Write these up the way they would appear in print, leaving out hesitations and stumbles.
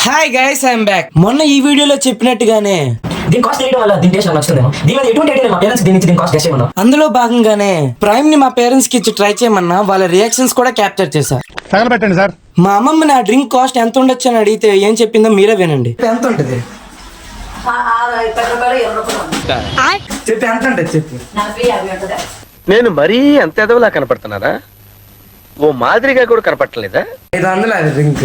Hi guys, I'm back. మొన్న ఈ వీడియోలో చెప్పినట్టుగానే దీని కాస్ట్ తెలియడం వల్ల దీని టేస్ట్ నాకు నచ్చుతుందేమో. దీని మీద ఎటువంటి ఐడియా లేదు. మా పేరెంట్స్ దీని నుంచి దీని కాస్ట్ గెస్ చేయమన్నా. అందులో భాగంగానే ప్రైమ్ ని మా పేరెంట్స్ కి ఇచ్చి ట్రై చేయమన్నా వాళ్ళ రియాక్షన్స్ కూడా క్యాప్చర్ చేశా. తగలబెట్టండి సార్. మా అమ్మమ్మ నా డ్రింక్ కాస్ట్ ఎంత ఉండొచ్చు అని అడిగితే ఏం చెప్పిందో మీరే వినండి. ఎంత ఉంటుంది చెప్పి ఎంత ఉంటుంది చెప్పు. నేను మరీ అంత ఎదవలా కనపడుతున్నారా? ఓ మాదిరిగా కూడా కనపడలేదా? 500 అది డ్రింక్.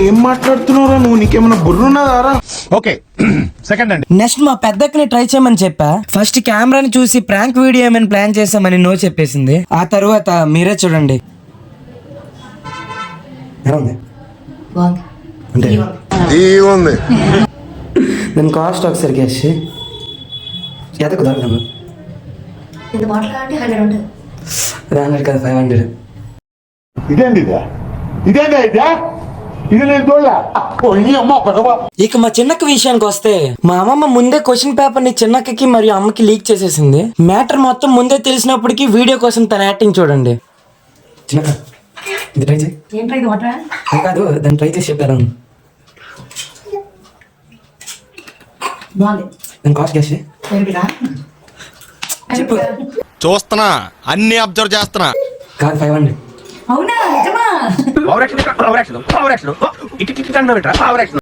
ఏం మాట్లాడుతున్నారా నువ్వు? నీకేమైనా బుర్రున్నదారా? ఓకే సెకండ్ అండి. నెక్స్ట్ మా పెద్దక్కని ట్రై చేయమని చెప్పా. ఫస్ట్ కెమెరాని చూసి ప్రాంక్ వీడియో ఏమైనా ప్లాన్ చేసామని నో చెప్పేసింది. ఆ తర్వాత మీరే చూడండి. అంటే దాని కాస్ట్ ఒకసారి గెస్ ఎంత కుదరదు. 100 కదా 500. ఇక మా చిన్నక్క విషయానికి వస్తే మా అమ్మమ్మ ముందే క్వశ్చన్ పేపర్ ని చిన్నక్కకి మరియు అమ్మకి లీక్ చేసేసింది. మ్యాటర్ మొత్తం ముందే తెలిసినప్పటికీ వీడియో కోసం తన యాక్టింగ్ చూడండి. చిన్నక్క ఇది ట్రై చేయి. కాదు దాన్ని ట్రై చేసి చెప్పారు. దాని కాస్ట్ గెస్ చెప్పు. చూస్తున్నా, అన్ని అబ్జర్వ్ చేస్తున్నా. కాదు 500. అవునా నిజమా?